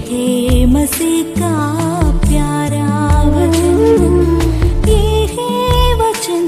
है मसीह का प्यारा वचन, ये है वचन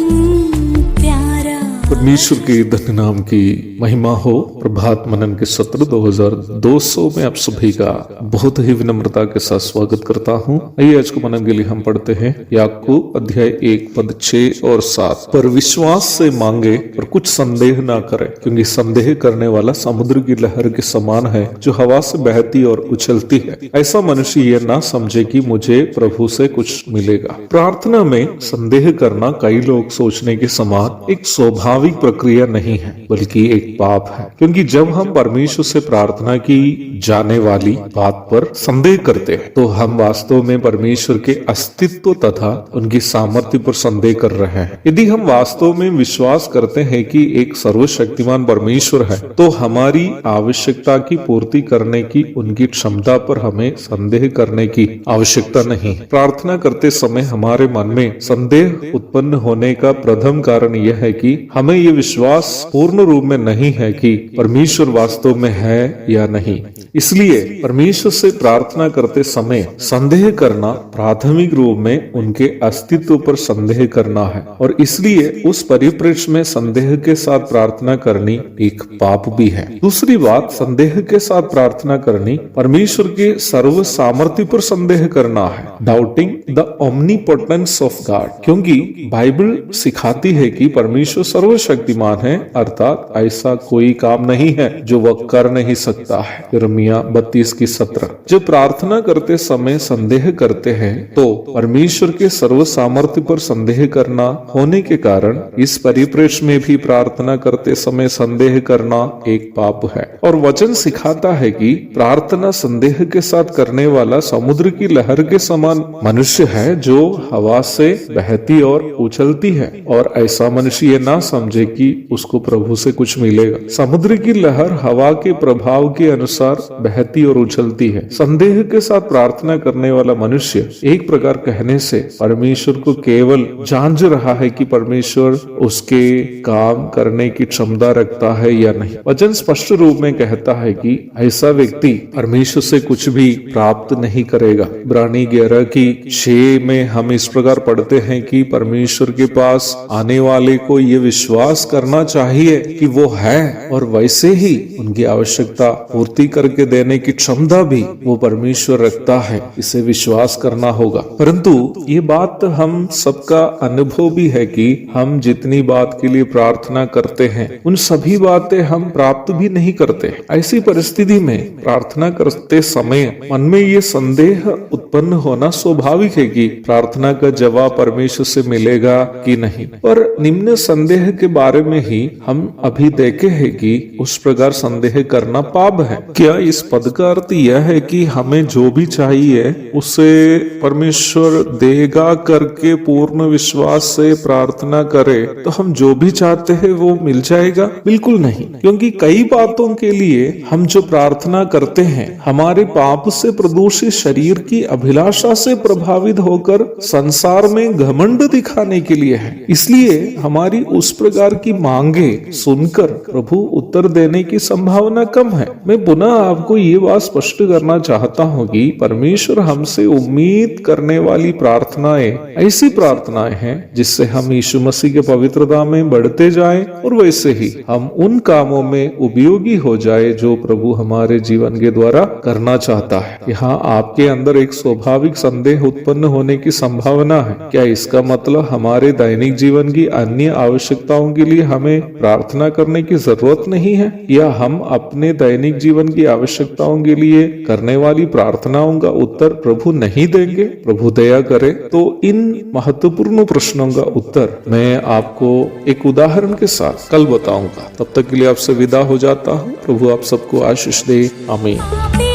प्यारा। परमेश्वर के धन्य नाम की महिमा हो। प्रभात मनन के सत्र 2200 में आप सभी का बहुत ही विनम्रता के साथ स्वागत करता हूँ। आइए आज को मनन के लिए हम पढ़ते हैं याकूब अध्याय 1 पद 6 और 7। पर विश्वास से मांगे और कुछ संदेह ना करे, क्योंकि संदेह करने वाला समुद्र की लहर के समान है, जो हवा से बहती और उछलती है। ऐसा मनुष्य यह ना समझे कि मुझे प्रभु से कुछ मिलेगा। प्रार्थना में संदेह करना कई लोग सोचने के समान एक स्वाभाविक प्रक्रिया नहीं है, बल्कि एक पाप है। क्योंकि जब हम परमेश्वर से प्रार्थना की जाने वाली बात पर संदेह करते हैं, तो हम वास्तव में परमेश्वर के अस्तित्व तथा उनकी सामर्थ्य पर संदेह कर रहे हैं। यदि हम वास्तव में विश्वास करते हैं कि एक सर्वशक्तिमान परमेश्वर है, तो हमारी आवश्यकता की पूर्ति करने की उनकी क्षमता पर हमें संदेह करने की आवश्यकता नहीं। प्रार्थना करते समय हमारे मन में संदेह उत्पन्न होने का प्रथम कारण यह है कि हमें ये विश्वास पूर्ण रूप में नहीं है कि परमेश्वर वास्तव में है या नहीं। इसलिए परमेश्वर से प्रार्थना करते समय संदेह करना प्राथमिक रूप में उनके अस्तित्व पर संदेह करना है, और इसलिए उस परिप्रेक्ष्य में संदेह के साथ प्रार्थना करनी एक पाप भी है। दूसरी बात, संदेह के साथ प्रार्थना करनी परमेश्वर के सर्व सामर्थ्य पर संदेह करना है, doubting the omnipotence of God. क्योंकि बाइबल सिखाती है कि परमेश्वर सर्वशक्तिमान है, अर्थात ऐसा कोई काम नहीं है जो वह कर नहीं सकता है। यिर्मयाह 32:17। जब प्रार्थना करते समय संदेह करते हैं, तो परमेश्वर के सर्व सामर्थ्य पर संदेह करना होने के कारण इस परिप्रेक्ष्य में भी प्रार्थना करते समय संदेह करना एक पाप है। और वचन सिखाता है कि प्रार्थना संदेह के साथ करने वाला समुद्र की लहर के समान मनुष्य है, जो हवा से बहती और उछलती है। और ऐसा मनुष्य ये ना समझे कि उसको प्रभु से कुछ मिलेगा। समुद्र की लहर हवा के प्रभाव के अनुसार बहती और उछलती है। संदेह के साथ प्रार्थना करने वाला मनुष्य एक प्रकार कहने से परमेश्वर को केवल जांच रहा है कि परमेश्वर उसके काम करने की क्षमता रखता है या नहीं। वचन स्पष्ट रूप में कहता है कि ऐसा व्यक्ति परमेश्वर से कुछ भी प्राप्त नहीं करेगा। इब्रानी 11:6 में हम इस प्रकार पढ़ते हैं कि परमेश्वर के पास आने वाले को ये विश्वास करना चाहिए कि वो है, और वैसे ही उनकी आवश्यकता पूर्ति करके देने की क्षमता भी वो परमेश्वर रखता है। इसे विश्वास करना होगा। परंतु ये बात हम सबका अनुभव भी है कि हम जितनी बात के लिए प्रार्थना करते हैं, उन सभी बातें हम प्राप्त भी नहीं करते। ऐसी परिस्थिति में प्रार्थना करते समय मन में ये संदेह उत्पन्न होना स्वाभाविक है कि प्रार्थना का जवाब परमेश्वर से मिलेगा कि नहीं। और निम्न संदेह के बारे में ही हम अभी देखे हैं कि उस प्रकार संदेह करना पाप है। क्या इस पद का अर्थ यह है कि हमें जो भी चाहिए उसे परमेश्वर देगा करके पूर्ण विश्वास से प्रार्थना करे तो हम जो भी चाहते हैं वो मिल जाएगा? बिल्कुल नहीं। क्योंकि कई बातों के लिए हम जो प्रार्थना करते हैं, हमारे पाप से प्रदूषित शरीर की अभिलाषा से प्रभावित होकर संसार में घमंड दिखाने के लिए है। इसलिए हमारी उस प्रकार की मांगे सुनकर प्रभु उत्तर देने की संभावना कम है। मैं पुनः आपको ये बात स्पष्ट करना चाहता हूँ कि परमेश्वर हमसे उम्मीद करने वाली प्रार्थनाएं ऐसी प्रार्थनाएं हैं जिससे हम यीशु मसीह के पवित्रता में बढ़ते जाएं, और वैसे ही हम उन कामों में उपयोगी हो जाए जो प्रभु हमारे जीवन के द्वारा करना चाहता है। यहाँ आपके अंदर एक स्वाभाविक संदेह उत्पन्न होने की संभावना है। क्या इसका मतलब हमारे दैनिक जीवन की अन्य आवश्यकताओं के लिए हमें प्रार्थना करने की जरूरत नहीं है, या हम अपने दैनिक जीवन की आवश्यकताओं के लिए करने वाली प्रार्थनाओं का उत्तर प्रभु नहीं देंगे? प्रभु दया करे तो इन महत्वपूर्ण प्रश्नों का उत्तर मैं आपको एक उदाहरण के साथ कल बताऊंगा। तब तक के लिए आपसे विदा हो जाता हूँ। प्रभु आप सबको आशीष दे। आमीन।